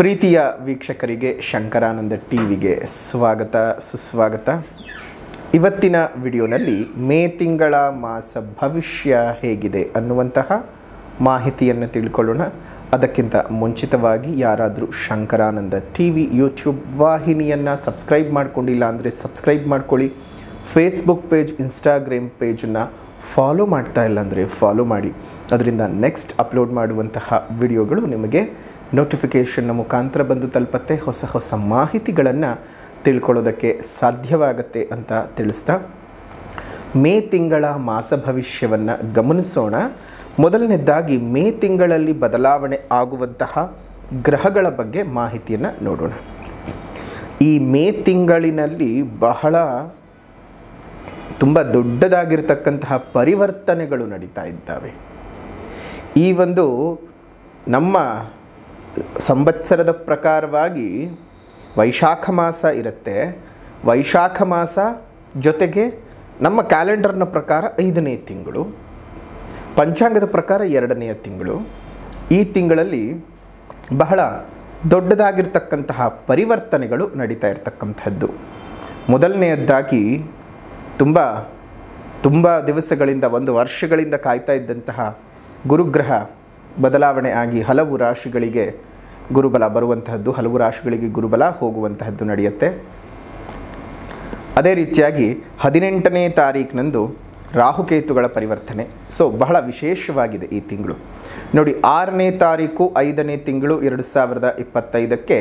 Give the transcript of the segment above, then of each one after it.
ಪ್ರೀತಿಯ ವೀಕ್ಷಕರಿಗೆ ಶಂಕರಾನಂದ ಟಿವಿಗೆ ಸ್ವಾಗತ ಸುಸ್ವಾಗತ. ಇವತ್ತಿನ ವಿಡಿಯೋನಲ್ಲಿ ಮೇ ತಿಂಗಳ ಮಾಸ ಭವಿಷ್ಯ ಹೇಗಿದೆ ಅನ್ನುವಂತಹ ಮಾಹಿತಿಯನ್ನು ತಿಳ್ಕೊಳ್ಳೋಣ. ಅದಕ್ಕಿಂತ ಮುಂಚಿತವಾಗಿ ಯಾರಾದರೂ ಶಂಕರಾನಂದ ಟಿವಿ ಯೂಟ್ಯೂಬ್ ವಾಹಿನಿಯನ್ನು ಸಬ್ಸ್ಕ್ರೈಬ್ ಮಾಡ್ಕೊಂಡಿಲ್ಲ ಅಂದರೆ ಸಬ್ಸ್ಕ್ರೈಬ್ ಮಾಡ್ಕೊಳ್ಳಿ. ಫೇಸ್ಬುಕ್ ಪೇಜ್, ಇನ್ಸ್ಟಾಗ್ರಾಮ್ ಪೇಜನ್ನು ಫಾಲೋ ಮಾಡ್ತಾ ಇಲ್ಲ ಅಂದರೆ ಫಾಲೋ ಮಾಡಿ. ಅದರಿಂದ ನೆಕ್ಸ್ಟ್ ಅಪ್ಲೋಡ್ ಮಾಡುವಂತಹ ವಿಡಿಯೋಗಳು ನಿಮಗೆ ನೋಟಿಫಿಕೇಷನ್ನ ಮುಖಾಂತರ ಬಂದು ತಲುಪತ್ತೆ. ಹೊಸ ಹೊಸ ಮಾಹಿತಿಗಳನ್ನು ತಿಳ್ಕೊಳ್ಳೋದಕ್ಕೆ ಸಾಧ್ಯವಾಗತ್ತೆ ಅಂತ ತಿಳಿಸ್ತಾ ಮೇ ತಿಂಗಳ ಮಾಸ ಭವಿಷ್ಯವನ್ನು ಗಮನಿಸೋಣ. ಮೊದಲನೇದಾಗಿ ಮೇ ತಿಂಗಳಲ್ಲಿ ಬದಲಾವಣೆ ಆಗುವಂತಹ ಗ್ರಹಗಳ ಬಗ್ಗೆ ಮಾಹಿತಿಯನ್ನು ನೋಡೋಣ. ಈ ಮೇ ತಿಂಗಳಿನಲ್ಲಿ ಬಹಳ ತುಂಬ ದೊಡ್ಡದಾಗಿರ್ತಕ್ಕಂತಹ ಪರಿವರ್ತನೆಗಳು ನಡೀತಾ ಇದ್ದಾವೆ. ಈ ಒಂದು ನಮ್ಮ ಸಂವತ್ಸರದ ಪ್ರಕಾರವಾಗಿ ವೈಶಾಖ ಮಾಸ ಇರುತ್ತೆ. ವೈಶಾಖ ಮಾಸ ಜೊತೆಗೆ ನಮ್ಮ ಕ್ಯಾಲೆಂಡರ್ನ ಪ್ರಕಾರ 5ನೇ ತಿಂಗಳು, ಪಂಚಾಂಗದ ಪ್ರಕಾರ 2ನೇ ತಿಂಗಳು. ಈ ತಿಂಗಳಲ್ಲಿ ಬಹಳ ದೊಡ್ಡದಾಗಿರ್ತಕ್ಕಂತಹ ಪರಿವರ್ತನೆಗಳು ನಡೀತಾ ಇರತಕ್ಕಂಥದ್ದು. ಮೊದಲನೆಯದಾಗಿ ತುಂಬ ದಿವಸಗಳಿಂದ, ಒಂದು ವರ್ಷಗಳಿಂದ ಕಾಯ್ತಾ ಇದ್ದಂತಹ ಗುರುಗ್ರಹ ಬದಲಾವಣೆ ಆಗಿ ಹಲವು ರಾಶಿಗಳಿಗೆ ಗುರುಬಲ ಬರುವಂತಹದ್ದು, ಹಲವು ರಾಶಿಗಳಿಗೆ ಗುರುಬಲ ಹೋಗುವಂತಹದ್ದು ನಡೆಯುತ್ತೆ. ಅದೇ ರೀತಿಯಾಗಿ 18ನೇ ತಾರೀಕಿನಂದು ರಾಹುಕೇತುಗಳ ಪರಿವರ್ತನೆ. ಬಹಳ ವಿಶೇಷವಾಗಿದೆ ಈ ತಿಂಗಳು. ನೋಡಿ, 6ನೇ ತಾರೀಕು 5ನೇ ತಿಂಗಳು 2025ಕ್ಕೆ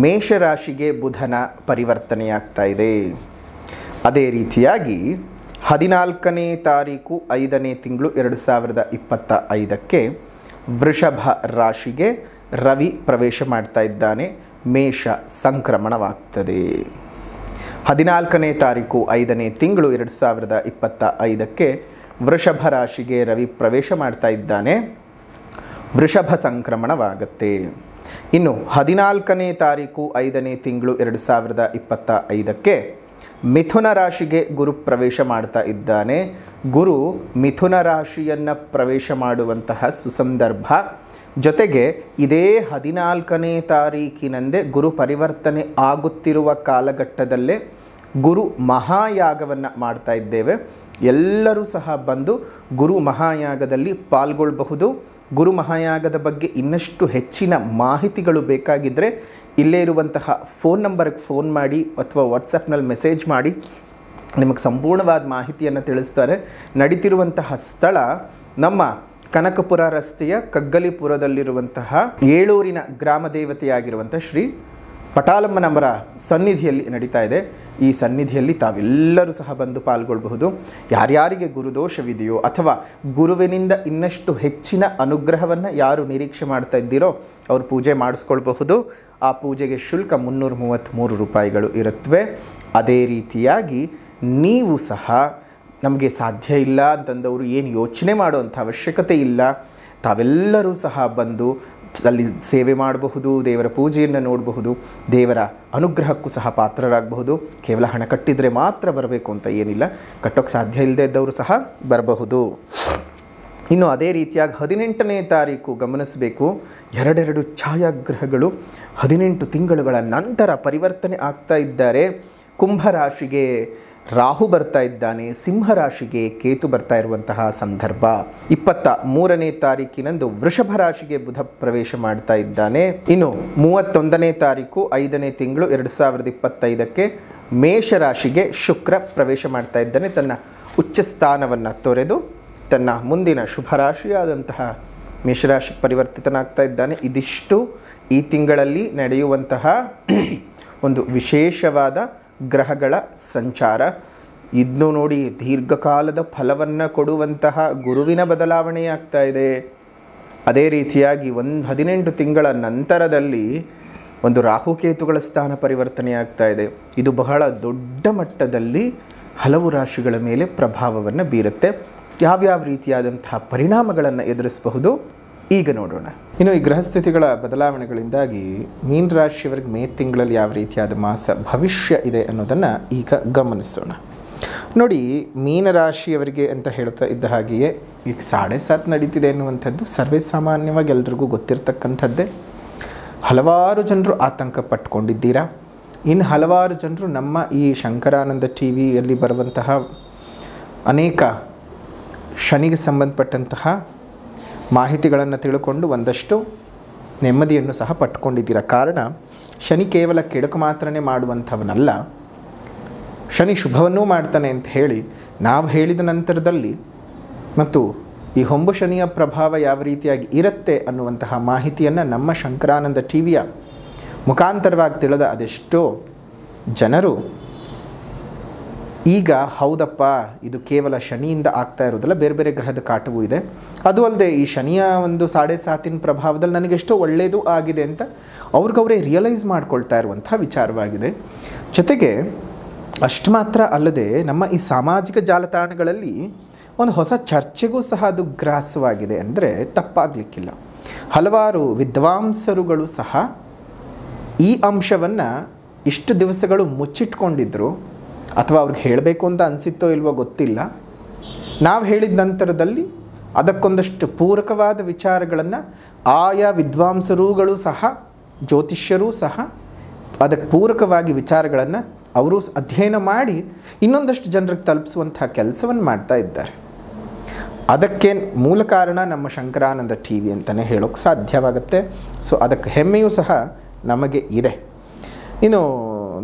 ಮೇಷರಾಶಿಗೆ ಬುಧನ ಪರಿವರ್ತನೆಯಾಗ್ತಾ ಇದೆ. ಅದೇ ರೀತಿಯಾಗಿ 14ನೇ ತಾರೀಕು 5ನೇ ತಿಂಗಳು 2025ಕ್ಕೆ ವೃಷಭ ರಾಶಿಗೆ ರವಿ ಪ್ರವೇಶ ಮಾಡ್ತಾ ಇದ್ದಾನೆ. ಮೇಷ ಸಂಕ್ರಮಣವಾಗ್ತದೆ. 14ನೇ ತಾರೀಕು 5ನೇ ತಿಂಗಳು 2025ಕ್ಕೆ ವೃಷಭ ರಾಶಿಗೆ ರವಿ ಪ್ರವೇಶ ಮಾಡ್ತಾ ಇದ್ದಾನೆ. ವೃಷಭ ಸಂಕ್ರಮಣವಾಗುತ್ತೆ. ಇನ್ನು 14ನೇ ತಾರೀಕು 5ನೇ ತಿಂಗಳು 2025ಕ್ಕೆ ಮಿಥುನ ರಾಶಿಗೆ ಗುರು ಪ್ರವೇಶ ಮಾಡ್ತಾ ಇದ್ದಾನೆ. ಗುರು ಮಿಥುನ ರಾಶಿಯನ್ನು ಪ್ರವೇಶ ಮಾಡುವಂತಹ ಸುಸಂದರ್ಭ. ಜೊತೆಗೆ ಇದೇ 14ನೇ ತಾರೀಕಿನಂದೇ ಗುರು ಪರಿವರ್ತನೆ ಆಗುತ್ತಿರುವ ಕಾಲಘಟ್ಟದಲ್ಲೇ ಗುರು ಮಹಾಯಾಗವನ್ನು ಮಾಡ್ತಾ ಇದ್ದೇವೆ. ಎಲ್ಲರೂ ಸಹ ಬಂದು ಗುರು ಮಹಾಯಾಗದಲ್ಲಿ ಪಾಲ್ಗೊಳ್ಳಬಹುದು. ಗುರು ಮಹಾಯಾಗದ ಬಗ್ಗೆ ಇನ್ನಷ್ಟು ಹೆಚ್ಚಿನ ಮಾಹಿತಿಗಳು ಬೇಕಾಗಿದ್ದರೆ ಇಲ್ಲೇ ಇರುವಂತಹ ಫೋನ್ ನಂಬರ್ಗೆ ಫೋನ್ ಮಾಡಿ ಅಥವಾ ವಾಟ್ಸಪ್ನಲ್ಲಿ ಮೆಸೇಜ್ ಮಾಡಿ, ನಿಮಗೆ ಸಂಪೂರ್ಣವಾದ ಮಾಹಿತಿಯನ್ನು ತಿಳಿಸ್ತಾರೆ. ನಡೀತಿರುವಂತಹ ಸ್ಥಳ ನಮ್ಮ ಕನಕಪುರ ರಸ್ತೆಯ ಕಗ್ಗಲಿಪುರದಲ್ಲಿರುವಂತಹ ಏಳೂರಿನ ಗ್ರಾಮ ದೇವತೆಯಾಗಿರುವಂಥ ಶ್ರೀ ಪಟಾಲಮ್ಮನವರ ಸನ್ನಿಧಿಯಲ್ಲಿ ನಡೀತಾ ಇದೆ. ಈ ಸನ್ನಿಧಿಯಲ್ಲಿ ತಾವೆಲ್ಲರೂ ಸಹ ಬಂದು ಪಾಲ್ಗೊಳ್ಳಬಹುದು. ಯಾರ್ಯಾರಿಗೆ ಗುರುದೋಷವಿದೆಯೋ ಅಥವಾ ಗುರುವಿನಿಂದ ಇನ್ನಷ್ಟು ಹೆಚ್ಚಿನ ಅನುಗ್ರಹವನ್ನು ಯಾರು ನಿರೀಕ್ಷೆ ಮಾಡ್ತಾ ಇದ್ದೀರೋ ಅವರು ಪೂಜೆ ಮಾಡಿಸ್ಕೊಳ್ಬಹುದು. ಆ ಪೂಜೆಗೆ ಶುಲ್ಕ 333 ರೂಪಾಯಿಗಳು ಇರುತ್ತವೆ. ಅದೇ ರೀತಿಯಾಗಿ ನೀವು ಸಹ ನಮಗೆ ಸಾಧ್ಯ ಇಲ್ಲ ಅಂತಂದವರು ಏನು ಯೋಚನೆ ಮಾಡುವಂಥ ಅವಶ್ಯಕತೆ ಇಲ್ಲ. ತಾವೆಲ್ಲರೂ ಸಹ ಬಂದು ಅಲ್ಲಿ ಸೇವೆ ಮಾಡಬಹುದು, ದೇವರ ಪೂಜೆಯನ್ನು ನೋಡಬಹುದು, ದೇವರ ಅನುಗ್ರಹಕ್ಕೂ ಸಹ ಪಾತ್ರರಾಗಬಹುದು. ಕೇವಲ ಹಣ ಕಟ್ಟಿದರೆ ಮಾತ್ರ ಬರಬೇಕು ಅಂತ ಏನಿಲ್ಲ, ಕಟ್ಟೋಕ್ಕೆ ಸಾಧ್ಯ ಇಲ್ಲದೆ ಇದ್ದವರು ಸಹ ಬರಬಹುದು. ಇನ್ನು ಅದೇ ರೀತಿಯಾಗಿ 18ನೇ ತಾರೀಕು ಗಮನಿಸಬೇಕು. ಎರಡೆರಡು ಛಾಯಾಗ್ರಹಗಳು 18 ತಿಂಗಳುಗಳ ನಂತರ ಪರಿವರ್ತನೆ ಆಗ್ತಾ ಇದ್ದಾರೆ. ಕುಂಭರಾಶಿಗೆ ರಾಹು ಬರ್ತಾ ಇದ್ದಾನೆ, ಸಿಂಹರಾಶಿಗೆ ಕೇತು ಬರ್ತಾ ಇರುವಂತಹ ಸಂದರ್ಭ. 23ನೇ ತಾರೀಕಿನಂದು ವೃಷಭ ರಾಶಿಗೆ ಬುಧ ಪ್ರವೇಶ ಮಾಡ್ತಾ ಇದ್ದಾನೆ. ಇನ್ನು 31ನೇ ತಾರೀಕು 5ನೇ ತಿಂಗಳು 2025ಕ್ಕೆ ಮೇಷರಾಶಿಗೆ ಶುಕ್ರ ಪ್ರವೇಶ ಮಾಡ್ತಾ ಇದ್ದಾನೆ. ತನ್ನ ಉಚ್ಚ ಸ್ಥಾನವನ್ನು ತೊರೆದು ತನ್ನ ಮುಂದಿನ ಶುಭ ರಾಶಿಯಾದಂತಹ ಮೇಷರಾಶಿ ಪರಿವರ್ತಿತನಾಗ್ತಾ ಇದ್ದಾನೆ. ಇದಿಷ್ಟು ಈ ತಿಂಗಳಲ್ಲಿ ನಡೆಯುವಂತಹ ಒಂದು ವಿಶೇಷವಾದ ಗ್ರಹಗಳ ಸಂಚಾರ. ಇದನ್ನು ನೋಡಿ, ದೀರ್ಘಕಾಲದ ಫಲವನ್ನು ಕೊಡುವಂತಹ ಗುರುವಿನ ಬದಲಾವಣೆಯಾಗ್ತಾ ಇದೆ. ಅದೇ ರೀತಿಯಾಗಿ 18 ತಿಂಗಳ ನಂತರದಲ್ಲಿ ಒಂದು ರಾಹುಕೇತುಗಳ ಸ್ಥಾನ ಪರಿವರ್ತನೆಯಾಗ್ತಾ ಇದೆ. ಇದು ಬಹಳ ದೊಡ್ಡ ಮಟ್ಟದಲ್ಲಿ ಹಲವು ರಾಶಿಗಳ ಮೇಲೆ ಪ್ರಭಾವವನ್ನು ಬೀರುತ್ತೆ. ಯಾವ್ಯಾವ ರೀತಿಯಾದಂತಹ ಪರಿಣಾಮಗಳನ್ನು ಎದುರಿಸಬಹುದು ಈಗ ನೋಡೋಣ. ಇನ್ನು ಈ ಗ್ರಹಸ್ಥಿತಿಗಳ ಬದಲಾವಣೆಗಳಿಂದಾಗಿ ಮೀನ ರಾಶಿಯವರಿಗೆ ಮೇ ತಿಂಗಳಲ್ಲಿ ಯಾವ ರೀತಿಯಾದ ಮಾಸ ಭವಿಷ್ಯ ಇದೆ ಅನ್ನೋದನ್ನು ಈಗ ಗಮನಿಸೋಣ. ನೋಡಿ, ಮೀನರಾಶಿಯವರಿಗೆ ಅಂತ ಹೇಳ್ತಾ ಇದ್ದ ಹಾಗೆಯೇ ಈಗ 7.5 ನಡೀತಿದೆ ಎನ್ನುವಂಥದ್ದು ಸರ್ವೇ ಸಾಮಾನ್ಯವಾಗಿ ಎಲ್ರಿಗೂ ಗೊತ್ತಿರ್ತಕ್ಕಂಥದ್ದೇ. ಹಲವಾರು ಜನರು ಆತಂಕ ಪಟ್ಕೊಂಡಿದ್ದೀರಾ. ಇನ್ನು ಹಲವಾರು ಜನರು ನಮ್ಮ ಈ ಶಂಕರಾನಂದ ಟಿ ವಿಯಲ್ಲಿ ಬರುವಂತಹ ಅನೇಕ ಶನಿಗೆ ಸಂಬಂಧಪಟ್ಟಂತಹ ಮಾಹಿತಿಗಳನ್ನು ತಿಳ್ಕೊಂಡು ಒಂದಷ್ಟು ನೆಮ್ಮದಿಯನ್ನು ಸಹ ಪಟ್ಕೊಂಡಿದ್ದೀರ. ಕಾರಣ ಶನಿ ಕೇವಲ ಕೆಡುಕು ಮಾತ್ರನೇ ಮಾಡುವಂಥವನಲ್ಲ, ಶನಿ ಶುಭವನ್ನೂ ಮಾಡ್ತಾನೆ ಅಂತ ಹೇಳಿ ನಾವು ಹೇಳಿದ ನಂತರದಲ್ಲಿ ಮತ್ತು ಈ ಹೊಂಬು ಶನಿಯ ಪ್ರಭಾವ ಯಾವ ರೀತಿಯಾಗಿ ಇರುತ್ತೆ ಅನ್ನುವಂತಹ ಮಾಹಿತಿಯನ್ನು ನಮ್ಮ ಶಂಕರಾನಂದ ಟಿ ವಿಯ ಮುಖಾಂತರವಾಗಿ ತಿಳಿದ ಅದೆಷ್ಟೋ ಜನರು ಈಗ ಹೌದಪ್ಪ ಇದು ಕೇವಲ ಶನಿಯಿಂದ ಆಗ್ತಾ ಇರೋದಲ್ಲ, ಬೇರೆ ಬೇರೆ ಗ್ರಹದ ಕಾಟವೂ ಇದೆ, ಅದು ಅಲ್ಲದೆ ಈ ಶನಿಯ ಒಂದು 7.5 ಪ್ರಭಾವದಲ್ಲಿ ನನಗೆಷ್ಟೋ ಒಳ್ಳೆಯದು ಆಗಿದೆ ಅಂತ ಅವ್ರಿಗವರೇ ರಿಯಲೈಸ್ ಮಾಡ್ಕೊಳ್ತಾ ಇರುವಂಥ ವಿಚಾರವಾಗಿದೆ. ಜೊತೆಗೆ ಅಷ್ಟು ಮಾತ್ರ ಅಲ್ಲದೆ ನಮ್ಮ ಈ ಸಾಮಾಜಿಕ ಜಾಲತಾಣಗಳಲ್ಲಿ ಒಂದು ಹೊಸ ಚರ್ಚೆಗೂ ಸಹ ಅದು ಗ್ರಾಸವಾಗಿದೆ ಅಂದರೆ ತಪ್ಪಾಗಲಿಕ್ಕಿಲ್ಲ. ಹಲವಾರು ವಿದ್ವಾಂಸರುಗಳು ಸಹ ಈ ಅಂಶವನ್ನು ಇಷ್ಟು ದಿವಸಗಳು ಮುಚ್ಚಿಟ್ಕೊಂಡಿದ್ದರು, ಅಥವಾ ಅವ್ರಿಗೆ ಹೇಳಬೇಕು ಅಂತ ಅನಿಸಿತ್ತೋ ಇಲ್ವೋ ಗೊತ್ತಿಲ್ಲ. ನಾವು ಹೇಳಿದ ನಂತರದಲ್ಲಿ ಅದಕ್ಕೊಂದಷ್ಟು ಪೂರಕವಾದ ವಿಚಾರಗಳನ್ನು ಆಯಾ ವಿದ್ವಾಂಸರುಗಳು ಸಹ ಜ್ಯೋತಿಷ್ಯರೂ ಸಹ ಅದಕ್ಕೆ ಪೂರಕವಾಗಿ ವಿಚಾರಗಳನ್ನು ಅವರು ಅಧ್ಯಯನ ಮಾಡಿ ಇನ್ನೊಂದಷ್ಟು ಜನರಿಗೆ ತಲುಪಿಸುವಂಥ ಕೆಲಸವನ್ನು ಮಾಡ್ತಾ ಇದ್ದಾರೆ. ಅದಕ್ಕೆ ಮೂಲ ಕಾರಣ ನಮ್ಮ ಶಂಕರಾನಂದ ಟಿ ವಿ ಅಂತಲೇ ಹೇಳೋಕ್ಕೆ ಸಾಧ್ಯವಾಗುತ್ತೆ. ಸೊ ಅದಕ್ಕೆ ಹೆಮ್ಮೆಯೂ ಸಹ ನಮಗೆ ಇದೆ. ಇನ್ನು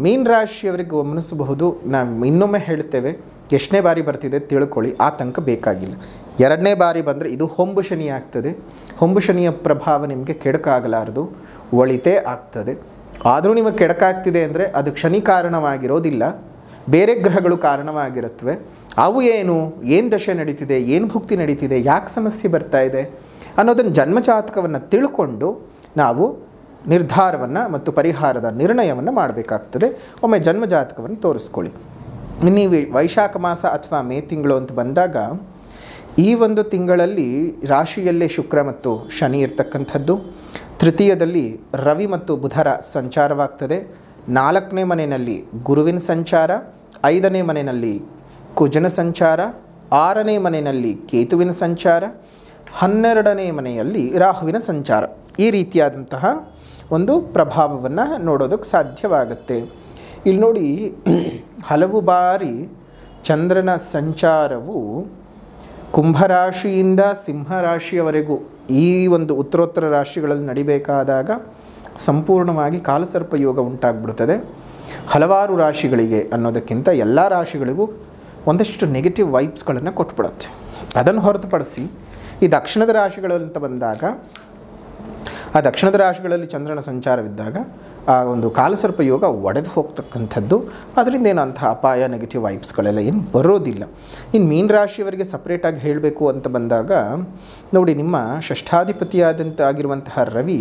ಮೀನ ರಾಶಿಯವರಿಗೆ ಗಮನಿಸಬಹುದು, ನಾವು ಇನ್ನೊಮ್ಮೆ ಹೇಳ್ತೇವೆ, ಎಷ್ಟನೇ ಬಾರಿ ಬರ್ತಿದೆ ತಿಳ್ಕೊಳ್ಳಿ, ಆತಂಕ ಬೇಕಾಗಿಲ್ಲ. 2ನೇ ಬಾರಿ ಬಂದರೆ ಇದು ಹೊಂಬು ಶನಿ ಆಗ್ತದೆ. ಹೊಂಬು ಶನಿಯ ಪ್ರಭಾವ ನಿಮಗೆ ಕೆಡಕಾಗಲಾರದು, ಒಳಿತೇ ಆಗ್ತದೆ. ಆದರೂ ನಿಮಗೆ ಕೆಡಕಾಗ್ತಿದೆ ಅಂದರೆ ಅದಕ್ಕೆ ಶನಿ ಕಾರಣವಾಗಿರೋದಿಲ್ಲ, ಬೇರೆ ಗ್ರಹಗಳು ಕಾರಣವಾಗಿರುತ್ತವೆ. ಅವು ಏನು ದಶೆ ನಡೀತಿದೆ, ಏನು ಭುಕ್ತಿ ನಡೀತಿದೆ, ಯಾಕೆ ಸಮಸ್ಯೆ ಬರ್ತಾ ಇದೆ ಅನ್ನೋದನ್ನು ಜನ್ಮಜಾತಕವನ್ನು ತಿಳ್ಕೊಂಡು ನಾವು ನಿರ್ಧಾರವನ್ನು ಮತ್ತು ಪರಿಹಾರದ ನಿರ್ಣಯವನ್ನು ಮಾಡಬೇಕಾಗ್ತದೆ. ಒಮ್ಮೆ ಜನ್ಮಜಾತಕವನ್ನು ತೋರಿಸ್ಕೊಳ್ಳಿ. ನೀವು ವೈಶಾಖ ಮಾಸ ಅಥವಾ ಮೇ ತಿಂಗಳು ಅಂತ ಬಂದಾಗ ಈ ಒಂದು ತಿಂಗಳಲ್ಲಿ ರಾಶಿಯಲ್ಲೇ ಶುಕ್ರ ಮತ್ತು ಶನಿ ಇರ್ತಕ್ಕಂಥದ್ದು, ತೃತೀಯದಲ್ಲಿ ರವಿ ಮತ್ತು ಬುಧರ ಸಂಚಾರವಾಗ್ತದೆ, 4ನೇ ಮನೆಯಲ್ಲಿ ಗುರುವಿನ ಸಂಚಾರ, 5ನೇ ಮನೆಯಲ್ಲಿ ಕುಜನ ಸಂಚಾರ, 6ನೇ ಮನೆಯಲ್ಲಿ ಕೇತುವಿನ ಸಂಚಾರ, 12ನೇ ಮನೆಯಲ್ಲಿ ರಾಹುವಿನ ಸಂಚಾರ. ಈ ರೀತಿಯಾದಂತಹ ಒಂದು ಪ್ರಭಾವವನ್ನು ನೋಡೋದಕ್ಕೆ ಸಾಧ್ಯವಾಗುತ್ತೆ. ಇಲ್ಲಿ ನೋಡಿ, ಹಲವು ಬಾರಿ ಚಂದ್ರನ ಸಂಚಾರವು ಕುಂಭರಾಶಿಯಿಂದ ಸಿಂಹರಾಶಿಯವರೆಗೂ ಈ ಒಂದು ಉತ್ತರೋತ್ತರ ರಾಶಿಗಳಲ್ಲಿ ನಡಿಬೇಕಾದಾಗ ಸಂಪೂರ್ಣವಾಗಿ ಕಾಲಸರ್ಪ ಯೋಗ ಉಂಟಾಗ್ಬಿಡುತ್ತದೆ. ಹಲವಾರು ರಾಶಿಗಳಿಗೆ ಅನ್ನೋದಕ್ಕಿಂತ ಎಲ್ಲ ರಾಶಿಗಳಿಗೂ ಒಂದಷ್ಟು ನೆಗೆಟಿವ್ ವೈಬ್ಸ್ಗಳನ್ನು ಕೊಟ್ಬಿಡುತ್ತೆ. ಅದನ್ನು ಹೊರತುಪಡಿಸಿ ಈ ದಕ್ಷಿಣದ ರಾಶಿಗಳಂತ ಬಂದಾಗ, ಆ ದಕ್ಷಿಣದ ರಾಶಿಗಳಲ್ಲಿ ಚಂದ್ರನ ಸಂಚಾರವಿದ್ದಾಗ ಆ ಒಂದು ಕಾಲಸರ್ಪ ಯೋಗ ಒಡೆದು ಹೋಗ್ತಕ್ಕಂಥದ್ದು. ಅದರಿಂದ ಏನು ಅಂಥ ಅಪಾಯ ನೆಗೆಟಿವ್ ವೈಬ್ಸ್ಗಳೆಲ್ಲ ಏನು ಬರೋದಿಲ್ಲ. ಇನ್ನು ಮೀನ ರಾಶಿಯವರಿಗೆ ಸಪ್ರೇಟಾಗಿ ಹೇಳಬೇಕು ಅಂತ ಬಂದಾಗ ನೋಡಿ, ನಿಮ್ಮ ಷಷ್ಠಾಧಿಪತಿಯಾದಂತಾಗಿರುವಂತಹ ರವಿ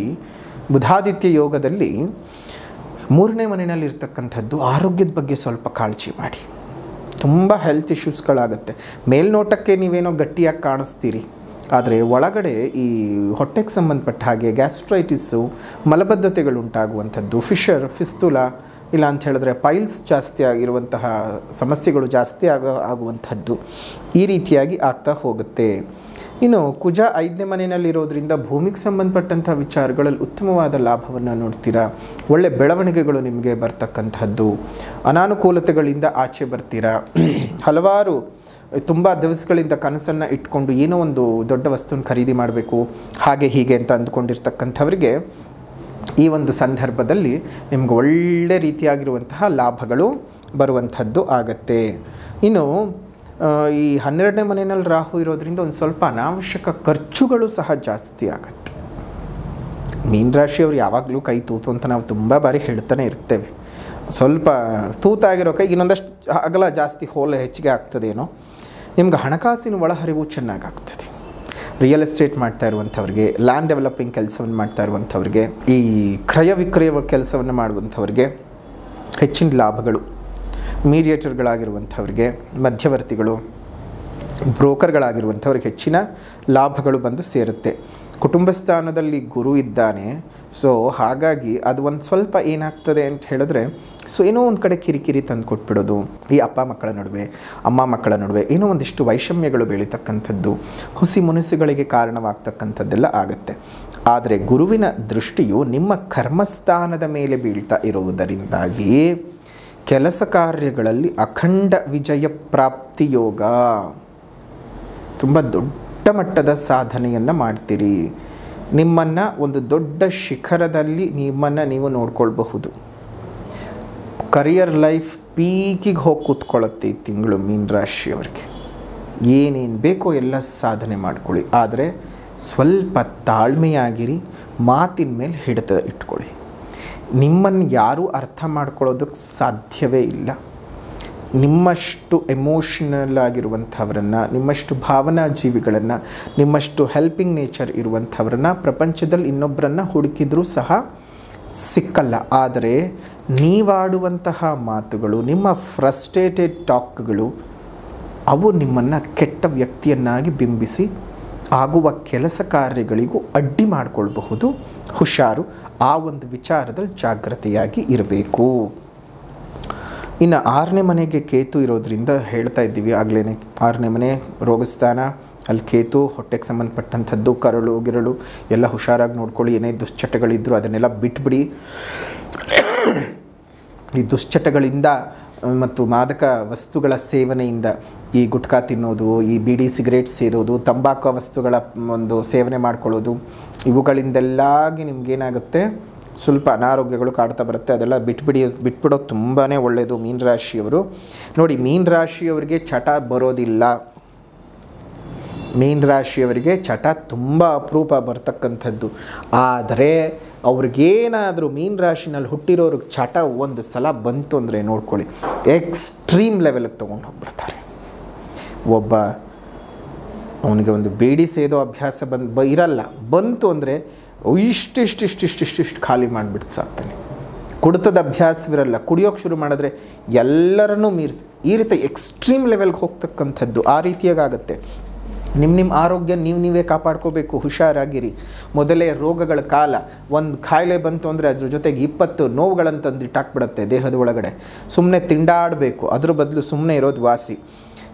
ಬುಧಾದಿತ್ಯ ಯೋಗದಲ್ಲಿ 3ನೇ ಮನೆಯಲ್ಲಿರ್ತಕ್ಕಂಥದ್ದು. ಆರೋಗ್ಯದ ಬಗ್ಗೆ ಸ್ವಲ್ಪ ಕಾಳಜಿ ಮಾಡಿ, ತುಂಬ ಹೆಲ್ತ್ ಇಶ್ಯೂಸ್ಗಳಾಗುತ್ತೆ. ಮೇಲ್ನೋಟಕ್ಕೆ ನೀವೇನೋ ಗಟ್ಟಿಯಾಗಿ ಕಾಣಿಸ್ತೀರಿ, ಆದರೆ ಒಳಗಡೆ ಈ ಹೊಟ್ಟೆಗೆ ಸಂಬಂಧಪಟ್ಟ ಹಾಗೆ ಗ್ಯಾಸ್ಟ್ರೈಟಿಸ್ಸು, ಮಲಬದ್ಧತೆಗಳುಂಟಾಗುವಂಥದ್ದು, ಫಿಸ್ತುಲಾ ಇಲ್ಲ ಅಂತ ಹೇಳಿದ್ರೆ ಪೈಲ್ಸ್ ಜಾಸ್ತಿ ಆಗಿರುವಂತಹ ಸಮಸ್ಯೆಗಳು ಜಾಸ್ತಿ ಆಗುವಂಥದ್ದು ಈ ರೀತಿಯಾಗಿ ಆಗ್ತಾ ಹೋಗುತ್ತೆ. ಇನ್ನು ಕುಜ 5ನೇ ಮನೆಯಲ್ಲಿರೋದ್ರಿಂದ ಭೂಮಿಗೆ ಸಂಬಂಧಪಟ್ಟಂಥ ವಿಚಾರಗಳಲ್ಲಿ ಉತ್ತಮವಾದ ಲಾಭವನ್ನು ನೋಡ್ತೀರಾ. ಒಳ್ಳೆ ಬೆಳವಣಿಗೆಗಳು ನಿಮಗೆ ಬರ್ತಕ್ಕಂಥದ್ದು, ಅನಾನುಕೂಲತೆಗಳಿಂದ ಆಚೆ ಬರ್ತೀರಾ. ಹಲವಾರು ತುಂಬ ದಿವಸಗಳಿಂದ ಕನಸನ್ನು ಇಟ್ಕೊಂಡು ಏನೋ ಒಂದು ದೊಡ್ಡ ವಸ್ತುವನ್ನು ಖರೀದಿ ಮಾಡಬೇಕು ಹಾಗೆ ಹೀಗೆ ಅಂತ ಅಂದ್ಕೊಂಡಿರ್ತಕ್ಕಂಥವ್ರಿಗೆ ಈ ಒಂದು ಸಂದರ್ಭದಲ್ಲಿ ನಿಮ್ಗೆ ಒಳ್ಳೆ ರೀತಿಯಾಗಿರುವಂತಹ ಲಾಭಗಳು ಬರುವಂಥದ್ದು ಆಗತ್ತೆ. ಇನ್ನು ಈ 12ನೇ ಮನೆಯಲ್ಲಿ ರಾಹು ಇರೋದ್ರಿಂದ ಒಂದು ಸ್ವಲ್ಪ ಅನಾವಶ್ಯಕ ಖರ್ಚುಗಳು ಸಹ ಜಾಸ್ತಿ ಆಗುತ್ತೆ. ಮೀನ ರಾಶಿಯವರು ಯಾವಾಗಲೂ ಕೈ ತೂತು ಅಂತ ನಾವು ತುಂಬ ಬಾರಿ ಹೇಳ್ತಾನೆ ಇರ್ತೇವೆ. ಸ್ವಲ್ಪ ತೂತಾಗಿರೋ ಕೈ ಇನ್ನೊಂದಷ್ಟು ಅಗಲ ಜಾಸ್ತಿ ಹೋಲ ಹೆಚ್ಚಿಗೆ ಆಗ್ತದೇನೋ. ನಿಮ್ಗೆ ಹಣಕಾಸಿನ ಒಳಹರಿವು ಚೆನ್ನಾಗಾಗ್ತದೆ. ರಿಯಲ್ ಎಸ್ಟೇಟ್ ಮಾಡ್ತಾ ಇರುವಂಥವ್ರಿಗೆ, ಲ್ಯಾಂಡ್ ಡೆವಲಪಿಂಗ್ ಕೆಲಸವನ್ನು ಮಾಡ್ತಾ ಇರುವಂಥವ್ರಿಗೆ, ಈ ಕ್ರಯ ವಿಕ್ರಯ ಕೆಲಸವನ್ನು ಮಾಡುವಂಥವ್ರಿಗೆ ಹೆಚ್ಚಿನ ಲಾಭಗಳು. ಮೀಡಿಯೇಟರ್ಗಳಾಗಿರುವಂಥವ್ರಿಗೆ, ಮಧ್ಯವರ್ತಿಗಳು, ಬ್ರೋಕರ್ಗಳಾಗಿರುವಂಥವ್ರಿಗೆ ಹೆಚ್ಚಿನ ಲಾಭಗಳು ಬಂದು ಸೇರುತ್ತೆ. ಕುಟುಂಬ ಸ್ಥಾನದಲ್ಲಿ ಗುರು ಇದ್ದಾನೆ. ಸೊ ಹಾಗಾಗಿ ಅದು ಒಂದು ಸ್ವಲ್ಪ ಏನಾಗ್ತದೆ ಅಂತ ಹೇಳಿದ್ರೆ, ಸೊ ಏನೋ ಒಂದು ಕಡೆ ಕಿರಿಕಿರಿ ತಂದು ಕೊಟ್ಬಿಡೋದು, ಈ ಅಪ್ಪ ಮಕ್ಕಳ ನಡುವೆ, ಅಮ್ಮ ಮಕ್ಕಳ ನಡುವೆ ಏನೋ ಒಂದಿಷ್ಟು ವೈಷಮ್ಯಗಳು ಬೆಳೀತಕ್ಕಂಥದ್ದು, ಹುಸಿ ಮುನಿಸುಗಳಿಗೆ ಕಾರಣವಾಗ್ತಕ್ಕಂಥದ್ದೆಲ್ಲ ಆಗುತ್ತೆ. ಆದರೆ ಗುರುವಿನ ದೃಷ್ಟಿಯು ನಿಮ್ಮ ಕರ್ಮಸ್ಥಾನದ ಮೇಲೆ ಬೀಳ್ತಾ ಇರುವುದರಿಂದಾಗಿ ಕೆಲಸ ಕಾರ್ಯಗಳಲ್ಲಿ ಅಖಂಡ ವಿಜಯ ಪ್ರಾಪ್ತಿ ಯೋಗ, ತುಂಬ ದೊಡ್ಡ ಮಟ್ಟದ ಸಾಧನೆಯನ್ನು ಮಾಡ್ತೀರಿ. ನಿಮ್ಮನ್ನು ಒಂದು ದೊಡ್ಡ ಶಿಖರದಲ್ಲಿ ನಿಮ್ಮನ್ನು ನೀವು ನೋಡ್ಕೊಳ್ಬಹುದು. ಕರಿಯರ್ ಲೈಫ್ ಪೀಕಿಗೆ ಹೋಗಿ ಕೂತ್ಕೊಳ್ಳುತ್ತೆ ಈ ತಿಂಗಳು ಮೀನರಾಶಿಯವರಿಗೆ. ಏನೇನು ಬೇಕೋ ಎಲ್ಲ ಸಾಧನೆ ಮಾಡ್ಕೊಳ್ಳಿ, ಆದರೆ ಸ್ವಲ್ಪ ತಾಳ್ಮೆಯಾಗಿರಿ, ಮಾತಿನ ಮೇಲೆ ಹಿಡಿತ ಇಟ್ಕೊಳ್ಳಿ. ನಿಮ್ಮನ್ನು ಯಾರೂ ಅರ್ಥ ಮಾಡ್ಕೊಳ್ಳೋದಕ್ಕೆ ಸಾಧ್ಯವೇ ಇಲ್ಲ. ನಿಮ್ಮಷ್ಟು ಎಮೋಷ್ನಲ್ ಆಗಿರುವಂಥವರನ್ನು, ನಿಮ್ಮಷ್ಟು ಭಾವನಾ ಜೀವಿಗಳನ್ನು, ನಿಮ್ಮಷ್ಟು ಹೆಲ್ಪಿಂಗ್ ನೇಚರ್ ಇರುವಂಥವ್ರನ್ನ ಪ್ರಪಂಚದಲ್ಲಿ ಇನ್ನೊಬ್ಬರನ್ನು ಹುಡುಕಿದ್ರೂ ಸಹ ಸಿಕ್ಕಲ್ಲ. ಆದರೆ ನೀವಾಡುವಂತಹ ಮಾತುಗಳು, ನಿಮ್ಮ ಫ್ರಸ್ಟ್ರೇಟೆಡ್ ಟಾಕ್ಗಳು, ಅವು ನಿಮ್ಮನ್ನು ಕೆಟ್ಟ ವ್ಯಕ್ತಿಯನ್ನಾಗಿ ಬಿಂಬಿಸಿ ಆಗುವ ಕೆಲಸ ಕಾರ್ಯಗಳಿಗೂ ಅಡ್ಡಿ ಮಾಡಿಕೊಳ್ಬಹುದು. ಹುಷಾರು, ಆ ಒಂದು ವಿಚಾರದಲ್ಲಿ ಜಾಗ್ರತೆಯಾಗಿ ಇರಬೇಕು. ಇನ್ನು 6ನೇ ಮನೆಗೆ ಕೇತು ಇರೋದ್ರಿಂದ ಹೇಳ್ತಾ ಇದ್ದೀವಿ ಆಗಲೇ, 6ನೇ ಮನೆ ರೋಗಸ್ಥಾನ, ಅಲ್ಲಿ ಕೇತು, ಹೊಟ್ಟೆಗೆ ಸಂಬಂಧಪಟ್ಟಂಥದ್ದು, ಕರಳು ಗಿರಳು ಎಲ್ಲ ಹುಷಾರಾಗಿ ನೋಡ್ಕೊಳ್ಳಿ. ಏನೇ ದುಶ್ಚಟಗಳಿದ್ದರೂ ಅದನ್ನೆಲ್ಲ ಬಿಟ್ಬಿಡಿ. ಈ ದುಶ್ಚಟಗಳಿಂದ ಮತ್ತು ಮಾದಕ ವಸ್ತುಗಳ ಸೇವನೆಯಿಂದ, ಈ ಗುಟ್ಕಾ ತಿನ್ನೋದು, ಈ ಬೀಡಿ ಸಿಗರೇಟ್ ಸೇದೋದು, ತಂಬಾಕು ವಸ್ತುಗಳ ಒಂದು ಸೇವನೆ ಮಾಡ್ಕೊಳ್ಳೋದು, ಇವುಗಳಿಂದೆಲ್ಲಾಗಿ ನಿಮಗೇನಾಗುತ್ತೆ, ಸ್ವಲ್ಪ ಅನಾರೋಗ್ಯಗಳು ಕಾಡ್ತಾ ಬರುತ್ತೆ. ಅದೆಲ್ಲ ಬಿಟ್ಬಿಡೋದು ತುಂಬಾ ಒಳ್ಳೆಯದು ಮೀನರಾಶಿಯವರು. ನೋಡಿ, ಮೀನರಾಶಿಯವರಿಗೆ ಚಟ ಬರೋದಿಲ್ಲ. ಮೀನರಾಶಿಯವರಿಗೆ ಚಟ ತುಂಬ ಅಪರೂಪ ಬರ್ತಕ್ಕಂಥದ್ದು. ಆದರೆ ಅವ್ರಿಗೇನಾದರೂ ಮೀನರಾಶಿನಲ್ಲಿ ಹುಟ್ಟಿರೋರಿಗೆ ಚಟ ಒಂದು ಸಲ ಬಂತು ಅಂದರೆ ನೋಡ್ಕೊಳ್ಳಿ, ಎಕ್ಸ್ಟ್ರೀಮ್ ಲೆವೆಲಿಗೆ ತೊಗೊಂಡು ಹೋಗ್ಬಿಡ್ತಾರೆ. ಒಬ್ಬ ಅವನಿಗೆ ಒಂದು ಬೇಡಿ ಸೇದೋ ಅಭ್ಯಾಸ ಇರಲ್ಲ, ಬಂತು ಅಂದರೆ ಇಷ್ಟಿಷ್ಟು ಖಾಲಿ ಮಾಡಿಬಿಟ್ಟು ಸಾಕ್ತಾನೆ. ಕುಡಿತದ ಅಭ್ಯಾಸವಿರಲ್ಲ, ಕುಡಿಯೋಕ್ಕೆ ಶುರು ಮಾಡಿದ್ರೆ ಎಲ್ಲರನ್ನೂ ಮೀರಿಸಿ ಈ ರೀತಿ ಎಕ್ಸ್ಟ್ರೀಮ್ ಲೆವೆಲ್ಗೆ ಹೋಗ್ತಕ್ಕಂಥದ್ದು ಆ ರೀತಿಯಾಗುತ್ತೆ. ನಿಮ್ಮ ಆರೋಗ್ಯ ನೀವೇ ಕಾಪಾಡ್ಕೋಬೇಕು, ಹುಷಾರಾಗಿರಿ. ಮೊದಲೇ ರೋಗಗಳ ಕಾಲ, ಒಂದು ಕಾಯಿಲೆ ಬಂತು ಅಂದರೆ ಅದ್ರ ಜೊತೆಗೆ 20 ನೋವುಗಳನ್ನು ತಂದಿಟ್ಟಾಕ್ಬಿಡುತ್ತೆ ದೇಹದ ಒಳಗಡೆ. ಸುಮ್ಮನೆ ತಿಂಡಾಡಬೇಕು, ಅದ್ರ ಬದಲು ಸುಮ್ಮನೆ ಇರೋದು ವಾಸಿ.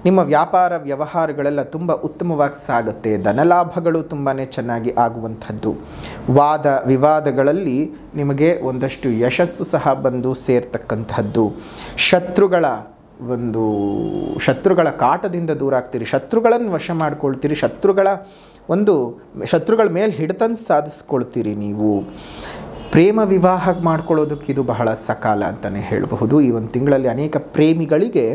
ನಿಮ್ಮ ವ್ಯಾಪಾರ ವ್ಯವಹಾರಗಳೆಲ್ಲ ತುಂಬ ಉತ್ತಮವಾಗಿ ಸಾಗುತ್ತೆ. ಧನಲಾಭಗಳು ತುಂಬಾ ಚೆನ್ನಾಗಿ ಆಗುವಂಥದ್ದು. ವಾದ ವಿವಾದಗಳಲ್ಲಿ ನಿಮಗೆ ಒಂದಷ್ಟು ಯಶಸ್ಸು ಸಹ ಬಂದು ಸೇರ್ತಕ್ಕಂಥದ್ದು. ಶತ್ರುಗಳ ಕಾಟದಿಂದ ದೂರ ಆಗ್ತೀರಿ, ಶತ್ರುಗಳನ್ನು ವಶ ಮಾಡ್ಕೊಳ್ತೀರಿ, ಶತ್ರುಗಳ ಮೇಲೆ ಹಿಡಿತಂದು ಸಾಧಿಸ್ಕೊಳ್ತೀರಿ ನೀವು. ಪ್ರೇಮ ವಿವಾಹ ಮಾಡ್ಕೊಳ್ಳೋದಕ್ಕೆ ಇದು ಬಹಳ ಸಕಾಲ ಅಂತಲೇ ಹೇಳಬಹುದು. ಈ ಒಂದು ತಿಂಗಳಲ್ಲಿ ಅನೇಕ ಪ್ರೇಮಿಗಳಿಗೆ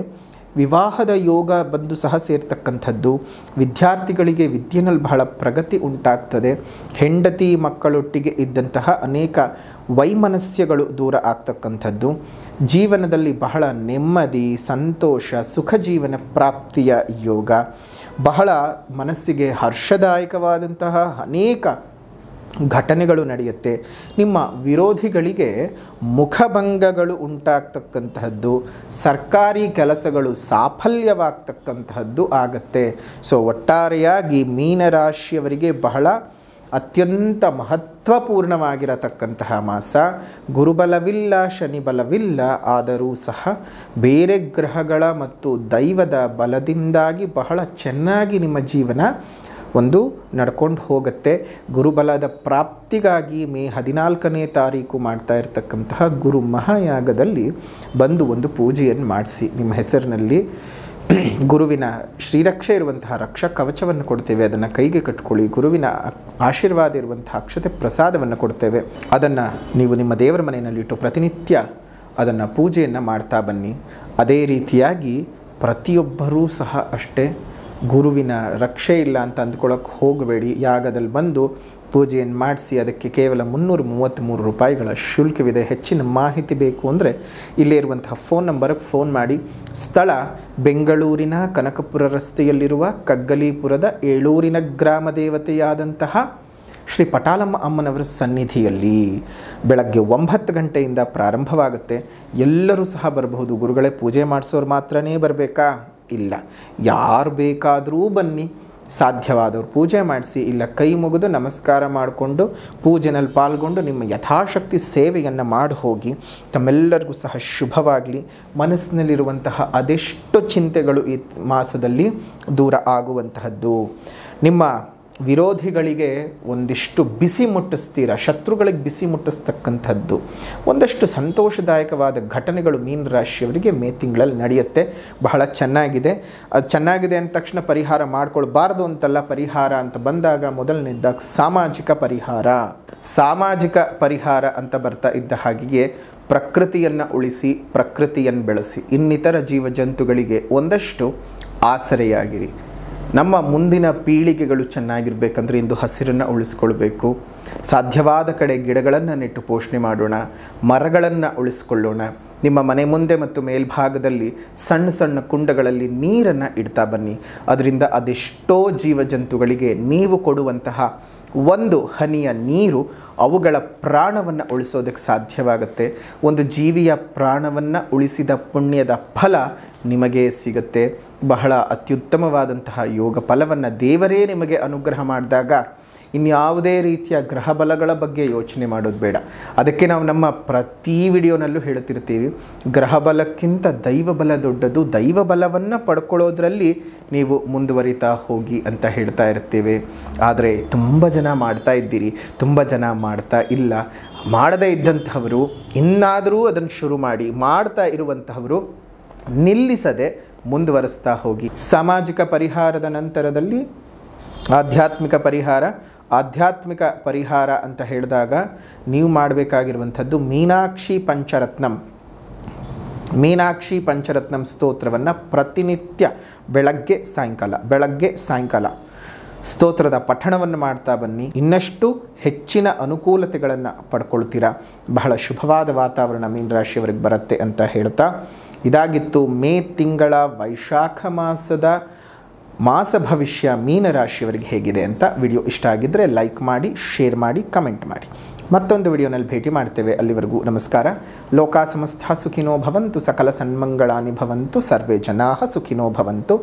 ವಿವಾಹದ ಯೋಗ ಬಂದು ಸಹ ಸೇರ್ತಕ್ಕಂಥದ್ದು. ವಿದ್ಯಾರ್ಥಿಗಳಿಗೆ ವಿದ್ಯೆನಲ್ಲಿ ಬಹಳ ಪ್ರಗತಿ ಉಂಟಾಗ್ತದೆ. ಹೆಂಡತಿ ಮಕ್ಕಳೊಟ್ಟಿಗೆ ಇದ್ದಂತಹ ಅನೇಕ ವೈಮನಸ್ಯಗಳು ದೂರ ಆಗ್ತಕ್ಕಂಥದ್ದು. ಜೀವನದಲ್ಲಿ ಬಹಳ ನೆಮ್ಮದಿ, ಸಂತೋಷ, ಸುಖ ಜೀವನ ಪ್ರಾಪ್ತಿಯ ಯೋಗ. ಬಹಳ ಮನಸ್ಸಿಗೆ ಹರ್ಷದಾಯಕವಾದಂತಹ ಅನೇಕ ಘಟನೆಗಳು ನಡೆಯುತ್ತೆ. ನಿಮ್ಮ ವಿರೋಧಿಗಳಿಗೆ ಮುಖಭಂಗಗಳು ಉಂಟಾಗ್ತಕ್ಕಂತಹದ್ದು, ಸರ್ಕಾರಿ ಕೆಲಸಗಳು ಸಾಫಲ್ಯವಾಗ್ತಕ್ಕಂತಹದ್ದು ಆಗತ್ತೆ. ಸೊ ಒಟ್ಟಾರೆಯಾಗಿ ಮೀನರಾಶಿಯವರಿಗೆ ಬಹಳ ಅತ್ಯಂತ ಮಹತ್ವಪೂರ್ಣವಾಗಿರತಕ್ಕಂತಹ ಮಾಸ. ಗುರುಬಲವಿಲ್ಲ, ಶನಿ ಬಲವಿಲ್ಲ, ಆದರೂ ಸಹ ಬೇರೆ ಗ್ರಹಗಳ ಮತ್ತು ದೈವದ ಬಲದಿಂದಾಗಿ ಬಹಳ ಚೆನ್ನಾಗಿ ನಿಮ್ಮ ಜೀವನ ಒಂದು ನಡ್ಕೊಂಡು ಹೋಗುತ್ತೆ. ಗುರುಬಲದ ಪ್ರಾಪ್ತಿಗಾಗಿ ಮೇ 14ನೇ ತಾರೀಕು ಮಾಡ್ತಾ ಇರತಕ್ಕಂತಹ ಗುರು ಮಹಾಯಾಗದಲ್ಲಿ ಬಂದು ಒಂದು ಪೂಜೆಯನ್ನು ಮಾಡಿಸಿ. ನಿಮ್ಮ ಹೆಸರಿನಲ್ಲಿ ಗುರುವಿನ ಶ್ರೀರಕ್ಷೆ ಇರುವಂತಹ ರಕ್ಷಾ ಕವಚವನ್ನು ಕೊಡ್ತೇವೆ, ಅದನ್ನು ಕೈಗೆ ಕಟ್ಕೊಳ್ಳಿ. ಗುರುವಿನ ಆಶೀರ್ವಾದ ಇರುವಂತಹ ಅಕ್ಷತೆ ಪ್ರಸಾದವನ್ನು ಕೊಡ್ತೇವೆ, ಅದನ್ನು ನೀವು ನಿಮ್ಮ ದೇವರ ಮನೆಯಲ್ಲಿಟ್ಟು ಪ್ರತಿನಿತ್ಯ ಅದನ್ನು ಪೂಜೆಯನ್ನು ಮಾಡ್ತಾ ಬನ್ನಿ. ಅದೇ ರೀತಿಯಾಗಿ ಪ್ರತಿಯೊಬ್ಬರೂ ಸಹ ಅಷ್ಟೇ, ಗುರುವಿನ ರಕ್ಷೆ ಇಲ್ಲ ಅಂತ ಅಂದ್ಕೊಳ್ಳೋಕ್ಕೆ ಹೋಗಬೇಡಿ. ಯಾಗದಲ್ಲಿ ಬಂದು ಪೂಜೆಯನ್ನು ಮಾಡಿಸಿ. ಅದಕ್ಕೆ ಕೇವಲ 333 ರೂಪಾಯಿಗಳ ಶುಲ್ಕವಿದೆ. ಹೆಚ್ಚಿನ ಮಾಹಿತಿ ಬೇಕು ಅಂದರೆ ಇಲ್ಲೇ ಇರುವಂತಹ ಫೋನ್ ನಂಬರ್ಗೆ ಫೋನ್ ಮಾಡಿ. ಸ್ಥಳ ಬೆಂಗಳೂರಿನ ಕನಕಪುರ ರಸ್ತೆಯಲ್ಲಿರುವ ಕಗ್ಗಲೀಪುರದ ಏಳೂರಿನ ಗ್ರಾಮ ದೇವತೆಯಾದಂತಹ ಶ್ರೀ ಪಟಾಲಮ್ಮ ಅಮ್ಮನವರ ಸನ್ನಿಧಿಯಲ್ಲಿ ಬೆಳಗ್ಗೆ 9 ಗಂಟೆಯಿಂದ ಪ್ರಾರಂಭವಾಗುತ್ತೆ. ಎಲ್ಲರೂ ಸಹ ಬರಬಹುದು. ಗುರುಗಳೇ ಪೂಜೆ ಮಾಡಿಸೋರು ಮಾತ್ರನೇ ಬರಬೇಕಾ? ಇಲ್ಲ, ಯಾರು ಬೇಕಾದರೂ ಬನ್ನಿ. ಸಾಧ್ಯವಾದವರು ಪೂಜೆ ಮಾಡಿಸಿ, ಇಲ್ಲ ಕೈ ಮುಗಿದು ನಮಸ್ಕಾರ ಮಾಡಿಕೊಂಡು ಪೂಜೆನಲ್ಲಿ ಪಾಲ್ಗೊಂಡು ನಿಮ್ಮ ಯಥಾಶಕ್ತಿ ಸೇವೆಯನ್ನು ಮಾಡಿ ಹೋಗಿ. ತಮ್ಮೆಲ್ಲರಿಗೂ ಸಹ ಶುಭವಾಗಲಿ. ಮನಸ್ಸಿನಲ್ಲಿರುವಂತಹ ಅದೆಷ್ಟು ಚಿಂತೆಗಳು ಈ ಮಾಸದಲ್ಲಿ ದೂರ ಆಗುವಂತಹದ್ದು. ನಿಮ್ಮ ವಿರೋಧಿಗಳಿಗೆ ಒಂದಿಷ್ಟು ಬಿಸಿ ಮುಟ್ಟಿಸ್ತೀರ, ಶತ್ರುಗಳಿಗೆ ಬಿಸಿ ಮುಟ್ಟಿಸ್ತಕ್ಕಂಥದ್ದು ಒಂದಷ್ಟು ಸಂತೋಷದಾಯಕವಾದ ಘಟನೆಗಳು ಮೀನರಾಶಿಯವರಿಗೆ ಮೇ ತಿಂಗಳಲ್ಲಿ ನಡೆಯುತ್ತೆ. ಬಹಳ ಚೆನ್ನಾಗಿದೆ. ಅದು ಚೆನ್ನಾಗಿದೆ ಅಂದ ತಕ್ಷಣ ಪರಿಹಾರ ಮಾಡ್ಕೊಳ್ಬಾರ್ದು ಅಂತಲ್ಲ. ಪರಿಹಾರ ಅಂತ ಬಂದಾಗ ಮೊದಲನೇದಾಗಿ ಸಾಮಾಜಿಕ ಪರಿಹಾರ ಅಂತ ಬರ್ತಾ ಇದ್ದ ಹಾಗೆಯೇ ಪ್ರಕೃತಿಯನ್ನು ಉಳಿಸಿ, ಪ್ರಕೃತಿಯನ್ನು ಬೆಳೆಸಿ, ಇನ್ನಿತರ ಜೀವಜಂತುಗಳಿಗೆ ಒಂದಷ್ಟು ಆಸರೆಯಾಗಿರಿ. ನಮ್ಮ ಮುಂದಿನ ಪೀಳಿಗೆಗಳು ಚೆನ್ನಾಗಿರಬೇಕಂದ್ರೆ ಇಂದು ಹಸಿರನ್ನು ಉಳಿಸ್ಕೊಳ್ಬೇಕು. ಸಾಧ್ಯವಾದ ಕಡೆ ಗಿಡಗಳನ್ನು ನೆಟ್ಟು ಪೋಷಣೆ ಮಾಡೋಣ, ಮರಗಳನ್ನು ಉಳಿಸ್ಕೊಳ್ಳೋಣ. ನಿಮ್ಮ ಮನೆ ಮುಂದೆ ಮತ್ತು ಮೇಲ್ಭಾಗದಲ್ಲಿ ಸಣ್ಣ ಸಣ್ಣ ಕುಂಡಗಳಲ್ಲಿ ನೀರನ್ನು ಇಡ್ತಾ ಬನ್ನಿ. ಅದರಿಂದ ಅದೆಷ್ಟೋ ಜೀವಜಂತುಗಳಿಗೆ ನೀವು ಕೊಡುವಂತಹ ಒಂದು ಹನಿಯ ನೀರು ಅವುಗಳ ಪ್ರಾಣವನ್ನು ಉಳಿಸೋದಕ್ಕೆ ಸಾಧ್ಯವಾಗುತ್ತೆ. ಒಂದು ಜೀವಿಯ ಪ್ರಾಣವನ್ನು ಉಳಿಸಿದ ಪುಣ್ಯದ ಫಲ ನಿಮಗೆ ಸಿಗುತ್ತೆ. ಬಹಳ ಅತ್ಯುತ್ತಮವಾದಂತಹ ಯೋಗ ಫಲವನ್ನು ದೇವರೇ ನಿಮಗೆ ಅನುಗ್ರಹ ಮಾಡಿದಾಗ ಇನ್ಯಾವುದೇ ರೀತಿಯ ಗ್ರಹ ಬಲಗಳ ಬಗ್ಗೆ ಯೋಚನೆ ಮಾಡೋದು ಬೇಡ. ಅದಕ್ಕೆ ನಾವು ನಮ್ಮ ಪ್ರತಿ ವಿಡಿಯೋನಲ್ಲೂ ಹೇಳ್ತಿರ್ತೀವಿ, ಗ್ರಹ ಬಲಕ್ಕಿಂತ ದೈವ ಬಲ ದೊಡ್ಡದು. ದೈವ ಬಲವನ್ನು ಪಡ್ಕೊಳ್ಳೋದ್ರಲ್ಲಿ ನೀವು ಮುಂದುವರಿತಾ ಹೋಗಿ ಅಂತ ಹೇಳ್ತಾ ಇರ್ತೀವಿ. ಆದರೆ ತುಂಬ ಜನ ಮಾಡ್ತಾ ಇದ್ದೀರಿ, ತುಂಬ ಜನ ಮಾಡ್ತಾ ಇಲ್ಲ. ಮಾಡದೇ ಇದ್ದಂತಹವರು ಇನ್ನಾದರೂ ಅದನ್ನು ಶುರು ಮಾಡಿ, ಮಾಡ್ತಾ ಇರುವಂತಹವರು ನಿಲ್ಲಿಸದೆ ಮುಂದುವರಿಸ್ತಾ ಹೋಗಿ. ಸಾಮಾಜಿಕ ಪರಿಹಾರದ ನಂತರದಲ್ಲಿ ಆಧ್ಯಾತ್ಮಿಕ ಪರಿಹಾರ ಅಂತ ಹೇಳಿದಾಗ ನೀವು ಮಾಡಬೇಕಾಗಿರುವಂಥದ್ದು ಮೀನಾಕ್ಷಿ ಪಂಚರತ್ನಂ ಸ್ತೋತ್ರವನ್ನು ಪ್ರತಿನಿತ್ಯ ಬೆಳಗ್ಗೆ ಸಾಯಂಕಾಲ ಸ್ತೋತ್ರದ ಪಠಣವನ್ನು ಮಾಡ್ತಾ ಬನ್ನಿ. ಇನ್ನಷ್ಟು ಹೆಚ್ಚಿನ ಅನುಕೂಲತೆಗಳನ್ನು ಪಡ್ಕೊಳ್ತೀರಾ. ಬಹಳ ಶುಭವಾದ ವಾತಾವರಣ ಮೀನರಾಶಿಯವರಿಗೆ ಬರುತ್ತೆ ಅಂತ ಹೇಳ್ತಾ, ಇದಾಗಿತ್ತು ಮೇ ತಿಂಗಳ ವೈಶಾಖ ಮಾಸ ಭವಿಷ್ಯ ಮೀನರಾಶಿಯವರಿಗೆ ಹೇಗಿದೆ ಅಂತ. ವಿಡಿಯೋ ಇಷ್ಟ ಆಗಿದ್ದರೆ ಲೈಕ್ ಮಾಡಿ, ಶೇರ್ ಮಾಡಿ, ಕಮೆಂಟ್ ಮಾಡಿ. ಮತ್ತೊಂದು ವಿಡಿಯೋನಲ್ಲಿ ಭೇಟಿ ಮಾಡ್ತೇವೆ. ಅಲ್ಲಿವರೆಗೂ ನಮಸ್ಕಾರ. ಲೋಕಾ ಸಮಸ್ತ ಸುಖಿನೋ ಭವಂತು, ಸಕಲ ಸನ್ಮಂಗಳಾನಿ ಭವಂತು, ಸರ್ವೇ ಜನಾಃ ಸುಖಿನೋ ಭವಂತು,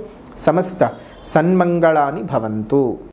ಸಮಸ್ತ ಸನ್ಮಂಗಳಾನಿ ಭವಂತು.